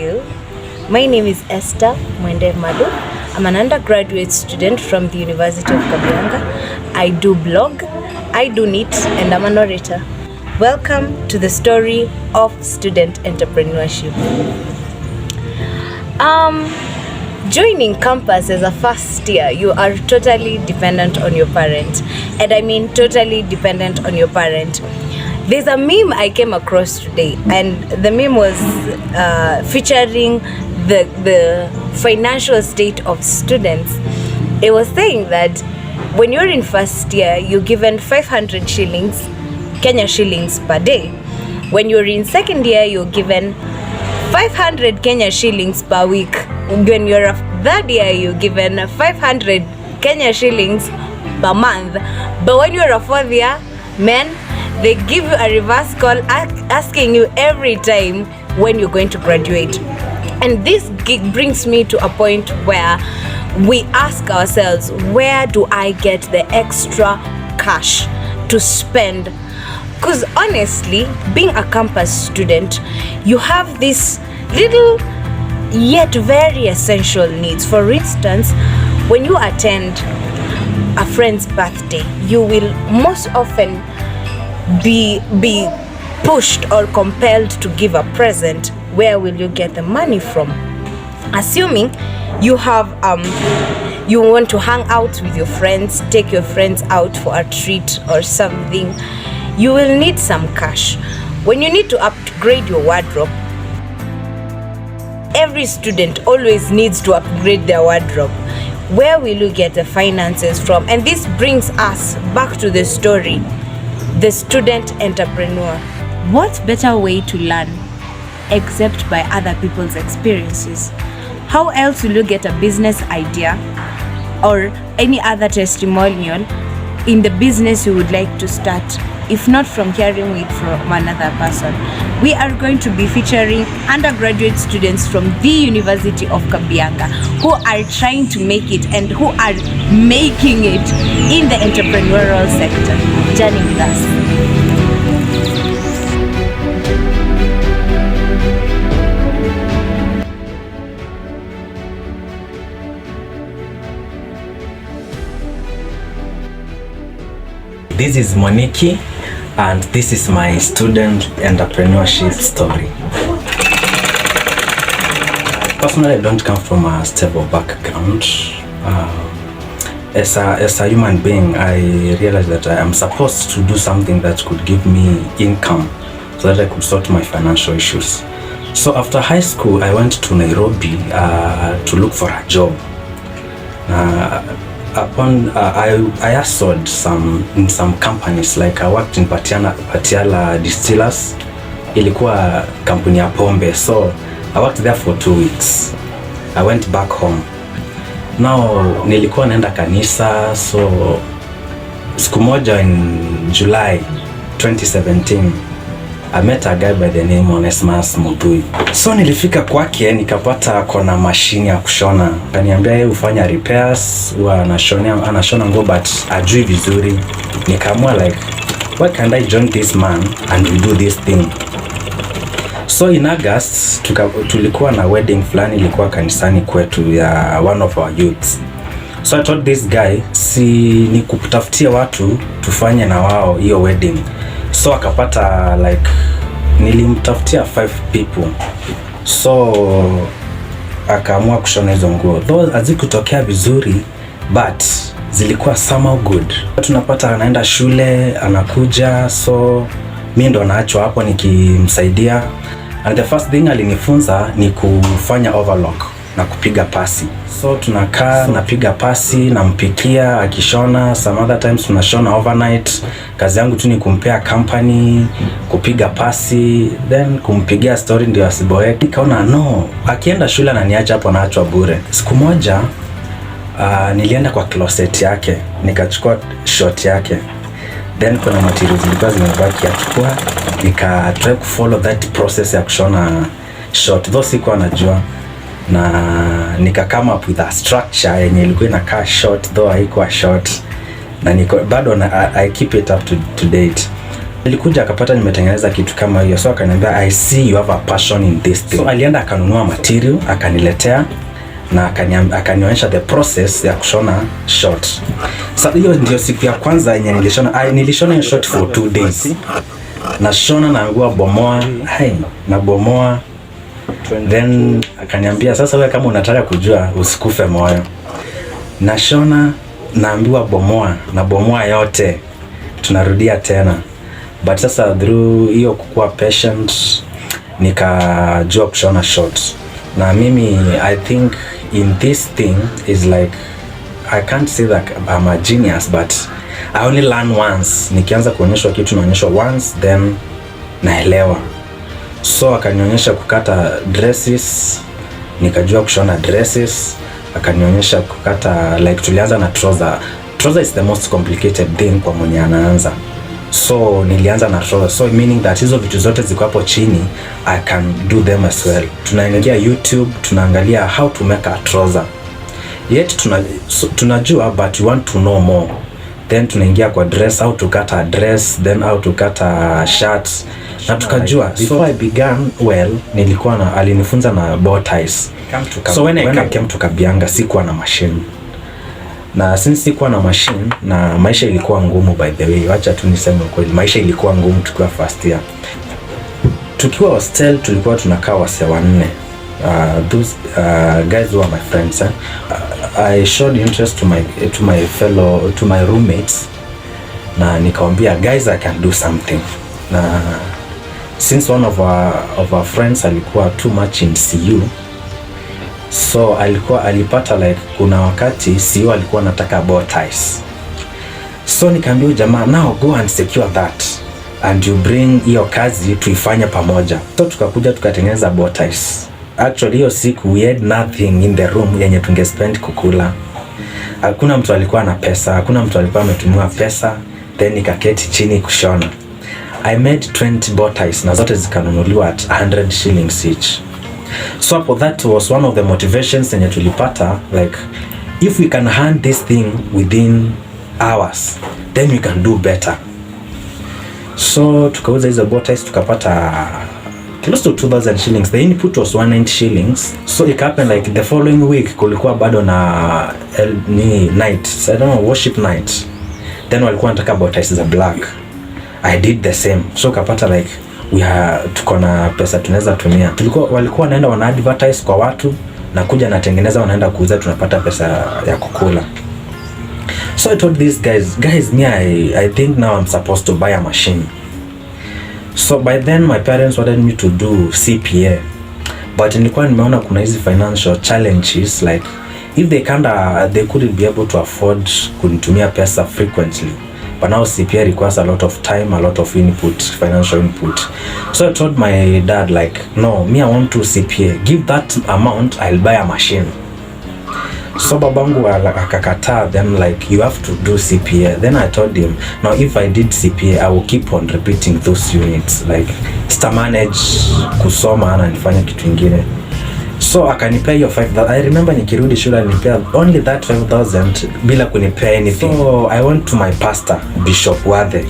you? My name is Esther Mwende Malu. I'm an undergraduate student from the University of Kabianga. I do blog, I do knit, and I'm an orator. Welcome to the story of student entrepreneurship. Joining campus as a first year, you are totally dependent on your parent. And I mean totally dependent on your parent. There's a meme I came across today, and the meme was featuring the financial state of students. It was saying that when you're in first year, you're given 500 shillings, Kenya shillings per day. When you're in second year, you're given 500 Kenya shillings per week. When you're a third year, you're given 500 Kenya shillings per month. But when you're a fourth year, man, they give you a reverse call asking you every time when you're going to graduate. And this brings me to a point where we ask ourselves, where do I get the extra cash to spend? Because honestly, being a campus student, you have these little yet very essential needs. For instance, when you attend a friend's birthday, you will most often be pushed or compelled to give a present. Where will you get the money from? Assuming you have you want to hang out with your friends, take your friends out for a treat or something, you will need some cash. When you need to upgrade your wardrobe, every student always needs to upgrade their wardrobe. Where will you get the finances from? And this brings us back to the story, the student entrepreneur. What better way to learn except by other people's experiences? How else will you get a business idea or any other testimonial in the business you would like to start, if not from hearing it from another person? We are going to be featuring undergraduate students from the University of Kabianga who are trying to make it and who are making it in the entrepreneurial sector. Journey with us. This is Mwaniki, and this is my student entrepreneurship story. Personally, I don't come from a stable background. As a human being, I realized that I am supposed to do something that could give me income so that I could sort my financial issues. So after high school, I went to Nairobi to look for a job. I hustled in some companies, like I worked in Patiala Distillers. Ilikuwa kampuni ya pombe, so I worked there for 2 weeks. I went back home. Now nilikuwa naenda kanisa, so siku moja in July 2017 I met a guy by the name of Shuji. So nilifika kwake nikapata kona mashini ya kushona. Kaniambia yeye hufanya repairs, huwa anashona nguo but ajui vizuri. Nikaamua like, why can't I join this man and we do this thing? So in August tulikuwa na wedding fulani ilikuwa kanisani kwetu ya one of our youths. So I told this guy, si ni kutafutia watu tufanye na wao hiyo wedding. So akapata like, nilimtafutia 5 people. So akaamua kushona hizo nguo. Though hazikutokea vizuri, but zilikuwa somehow good. Tunapata anaenda shule, anakuja, so mimi ndo naachwa hapo nikimsaidia. And the first thing alinifunza ni kufanya overlock na kupiga pasi. So tunakaa napiga pasi, nampikia akishona. Some other times tunashona overnight. Kazi yangu tu ni kumpea company, kupiga pasi, then kumpigia story ndio asiboeke. Nikaona no, akienda shule ananiacha hapo naachwa bure. Siku moja nilienda kwa closet yake, nikachukua short yake. Then kuna materials zilikuwa zimebaki, achukua, nika try to follow that process ya kushona short. Though sikuwa najua, na nika come up with a structure yenye ilikuwa inakaa short though haikuwa short, na niko bado I keep it up to date. Alikuja akapata nimetengeneza kitu kama hiyo, so akaniambia I see you have a passion in this thing. So alienda akanunua material akaniletea na akanionyesha the process ya kushona short. Sasa hiyo ndio siku ya kwanza yenye nilishona short for 2 days. Na shona na angua bomoa, na bomoa. Then akaniambia sasa wewe kama unataka kujua usikufe moyo. Na shona naambiwa bomoa, na bomoa yote tunarudia tena. But sasa through hiyo kukua patient nikajua kushona short. Na mimi I think in this thing is like I can't say that I'm a genius, but I only learn once. Nikianza kuonyeshwa kitu naonyeshwa once then naelewa. So akanionyesha kukata dresses, nikajua kushona dresses. Akanionyesha kukata like tulianza na trouser. Trouser is the most complicated thing kwa mwenye anaanza. So nilianza na trouser. So meaning that hizo vitu zote ziko hapo chini I can do them as well. Tunaangalia YouTube, tunaangalia how to make a trouser. Yet tunajua but you want to know more. Then tunaingia kwa dress, how to cut a dress, then how to cut a shirt. Na tukajua before I began nilikuwa alinifunza na bow ties. So when I came to Kabianga sikuwa na machine. Na since sikuwa na machine na maisha ilikuwa ngumu, by the way, wacha tu niseme kweli, maisha ilikuwa ngumu tukiwa first year. Tukiwa hostel tulikuwa tunakaa wase wanne. Those guys were my friends. I showed interest to my roommates na nikamwambia guys I can do something. Na since one of our friends alikuwa too much in CU, so alipata like kuna wakati CU alikuwa anataka bow ties. So nikamwambia jamaa, now go and secure that and you bring hiyo kazi tuifanye pamoja. So tukakuja tukatengeneza bow ties. Actually hiyo siku we had nothing in the room yenye tungespend kukula. Hakuna mtu alikuwa na pesa, hakuna mtu alikuwa ametumia pesa. Then nikaketi chini kushona. I made 20 bow ties na zote zikanunuliwa at 100 shillings each. So that was one of the motivations yenye tulipata, like if we can hand this thing within hours then we can do better. So tukauza hizo bow ties tukapata close to 2000 shillings. The input was 190 shillings. So it happened like the following week kulikuwa bado na night, so I don't know, worship night. Then walikuwa nataka bow ties za black. I did the same. So kapata like tuko na pesa tunaweza tumia. Walikuwa wanaenda wana advertise kwa watu na kuja natengeneza wanaenda kuuza, tunapata pesa ya kukula. So I told these guys me I think now I'm supposed to buy a machine. So by then my parents wanted me to do CPA, but nilikuwa nimeona kuna hizi financial challenges, like if they couldn't be able to afford kunitumia pesa frequently. But now CPA requires a lot of time, a lot of input, financial input. So I told my dad like, no, me I want to CPA. Give that amount, I'll buy a machine. So babangu akakataa, then like you have to do CPA. Then I told him, now if I did CPA, I will keep on repeating those units. Like sita manage kusoma na nifanye kitu kingine. So akanipea hiyo 5,000. I remember nikirudi shule alinipea only that 5,000 bila kunipea anything. So I went to my pastor, Bishop Wade.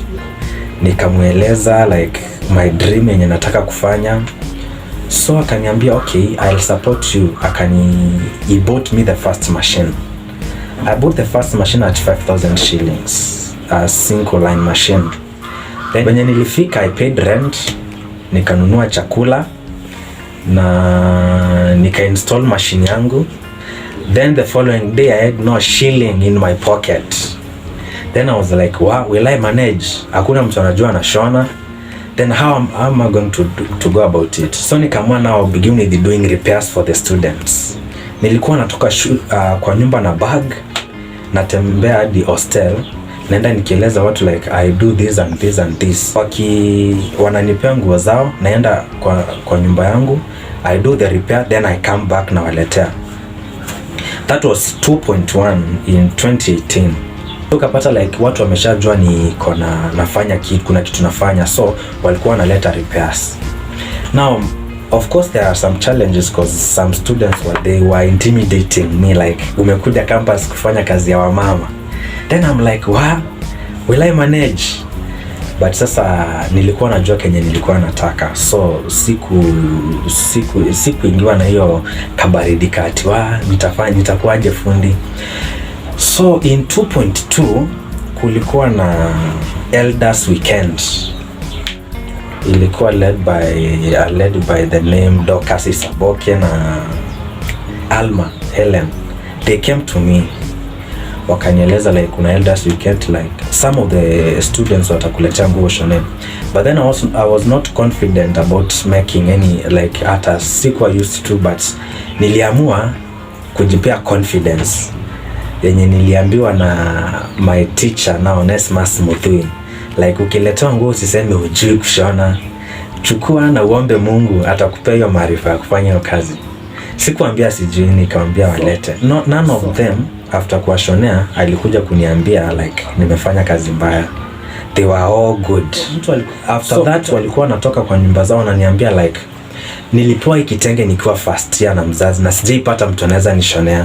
Nikamueleza like my dream yenye nataka kufanya. So akaniambia okay, I'll support you. He bought me the first machine. I bought the first machine at 5,000 shillings, a single line machine. Then when nilifika I paid rent, nikanunua chakula na nika-install machine yangu. Then the following day I had no shilling in my pocket. Then I was like, wow, will I manage? Hakuna mtu anajua na shona. Then how am I going to go about it? So nikamua now begin with doing repairs for the students. Nilikuwa natoka kwa nyumba na bag, natembea hadi hostel, naenda nikieleza watu like I do this and this and this. Wananipea nguo zao, naenda kwa nyumba yangu, I do the repair, then I come back na waletea. That was 2.1 in 2018. Ukapata like watu wameshajua nafanya kuna kitu nafanya, so walikuwa wanaleta repairs. Now of course there are some challenges because some students they were intimidating me like umekuja campus kufanya kazi ya wamama. Then I'm like, wow, will I manage? but sasa nilikuwa najua kenye nilikuwa nataka, so siku ingiwa na hiyo kabaridi kati nitakuwaje fundi. So in 2.2 kulikuwa na elders weekend, ilikuwa led by the name Dorcas Isaboke na Alma Helen. They came to me wakanieleza like kuna elders weekend, like some of the students watakuletea nguo shone, but then I was not confident about making any like hata sikuwa used to, but niliamua kujipea confidence yenye niliambiwa na my teacher na Onesmus Muthui, like ukiletea nguo usiseme hujui kushona, chukua na uombe Mungu atakupea hiyo maarifa ya kufanya hiyo kazi. Sikuambia sijui, nikamwambia walete. None of them after kuwashonea alikuja kuniambia like nimefanya kazi mbaya. They were all good. After that walikuwa natoka kwa nyumba zao wananiambia like nilipewa ikitenge nikiwa first year na mzazi na sijaipata mtu anaweza nishonea.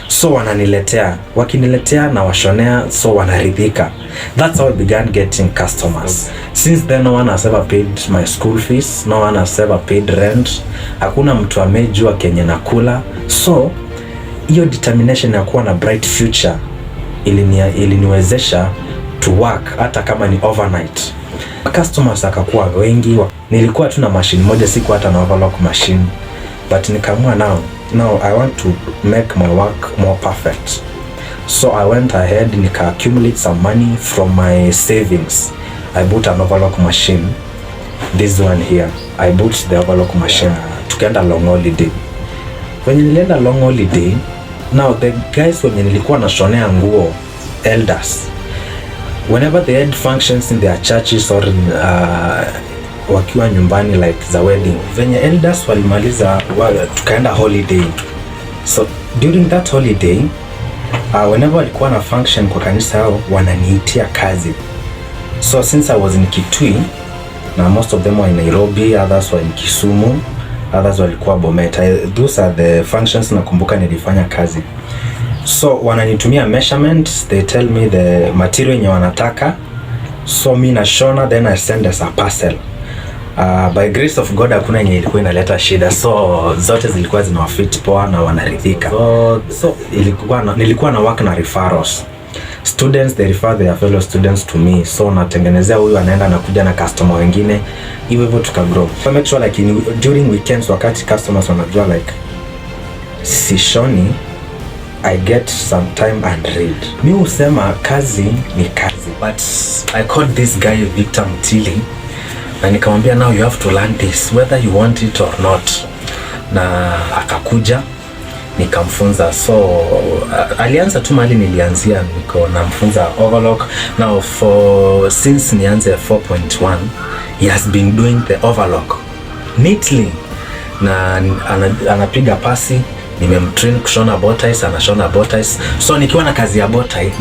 So wananiletea, wakiniletea na washonea, so wanaridhika. That's how I began getting customers. Since then no one has ever paid my school fees, no one has ever paid rent. Hakuna mtu amejua kenye nakula. So hiyo determination ya kuwa na bright future iliniwezesha to work hata kama ni overnight. Customers akakuwa wengi. Nilikuwa tu na machine moja, siku hata na overlock machine, but nikamua now I want to make my work more perfect. So I went ahead nika accumulate some money from my savings. I bought an overlock machine, this one here. I bought the overlock machine. Tukaenda long holiday. When nilienda long holiday, now the guys when nilikuwa nashonea nguo, elders, whenever they had functions in their churches or wakiwa nyumbani like the wedding, venye elders walimaliza tukaenda holiday. So during that holiday whenever walikuwa na function kwa kanisa yao wananiitia kazi. So since I was in Kitui na most of them were in Nairobi, others were in Kisumu, others walikuwa Bomet, those are the functions nakumbuka nilifanya kazi. So wananitumia measurements, they tell me the material yenye wanataka, so mi na shona, then I send as a parcel. By grace of God hakuna yenye ilikuwa inaleta shida, so zote zilikuwa zinawafit poa na wanaridhika. So nilikuwa na work na referrals. Students they refer their fellow students to me, so natengenezea huyu anaenda na kuja na customer wengine, hivyo tukagrow. So make sure like during weekends wakati customers wanajua like sishoni, I get some time and read. Mi husema kazi ni kazi, but I called this guy Victor Mtili na nikamwambia now you have to learn this whether you want it or not, na akakuja nikamfunza. So alianza tu mali nilianzia, niko namfunza overlock. Now since nianze 4.1 he has been doing the overlock neatly, na anapiga pasi. Nimemtrain kushona bow ties, anashona bow ties. So nikiwa na kazi ya bow tie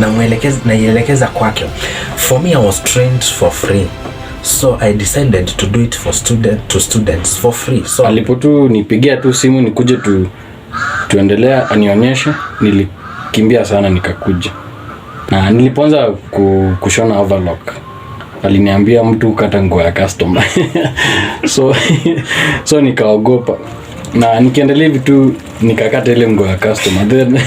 naielekeza kwake. For me I was trained for free, so I decided to do it for students for free. So alipotu nipigia tu simu nikuje tuendelea anionyeshe, nilikimbia sana nikakuja. Na nilipoanza kushona overlock aliniambia mtu kata nguo ya customer. so nikaogopa. Na nikiendelea vitu nikakata ile nguo ya customer, then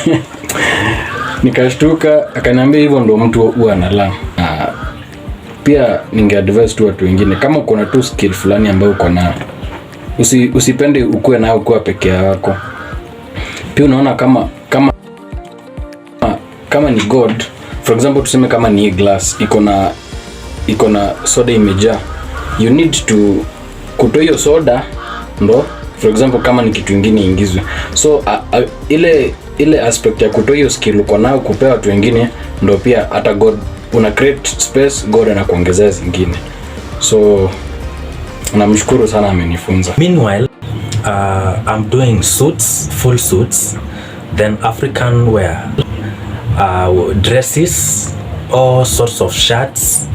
nikashtuka. Akaniambia hivyo ndo mtu huwa analala. Pia ningeadvise tu watu wengine, kama uko na tu skill fulani ambayo uko nayo, usipende ukue nayo kwa peke yako. Pia unaona kama ni God, for example tuseme kama ni glass iko na soda imejaa, you need to kutoa hiyo soda ndo for example kama ni kitu kingine ingizwe. So ile aspect ya kutoa hiyo skill uko nayo kupea watu wengine, ndo pia hata God una create space, God anakuongezea zingine. So namshukuru sana amenifunza. Meanwhile I'm doing suits, full suits, then African wear, dresses, all sorts of shirts.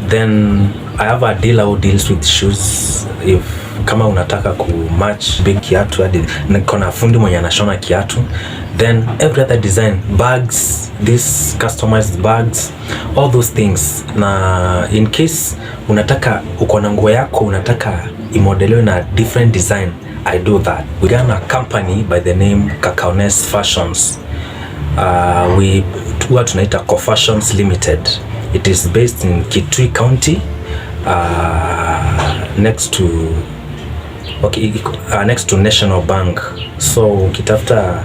Then I have a dealer who deals with shoes. If kama unataka ku match big kiatu, niko na fundi mwenye anashona kiatu, then every other design, bags, these customized bags, all those things. Na in case unataka uko na nguo yako unataka imodeliwe na different design, I do that. We got a company by the name Kakaones Fashions. We tunaita Co-Fashions Limited. It is based in Kitui County, next to National Bank. So ukitafuta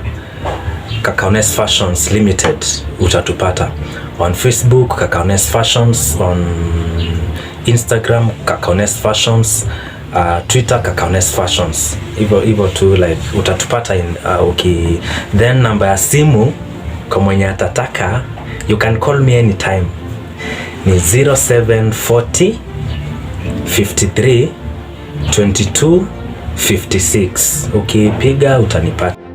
Kakaones Fashions Limited utatupata on Facebook, Kakaones Fashions, on Instagram Kakaones Fashions, Twitter Kakaones Fashions. Hivyo tu, like utatupata in then namba ya simu kwa mwenye atataka, you can call me anytime, ni 0740 53 22 56. Ukipiga utanipata.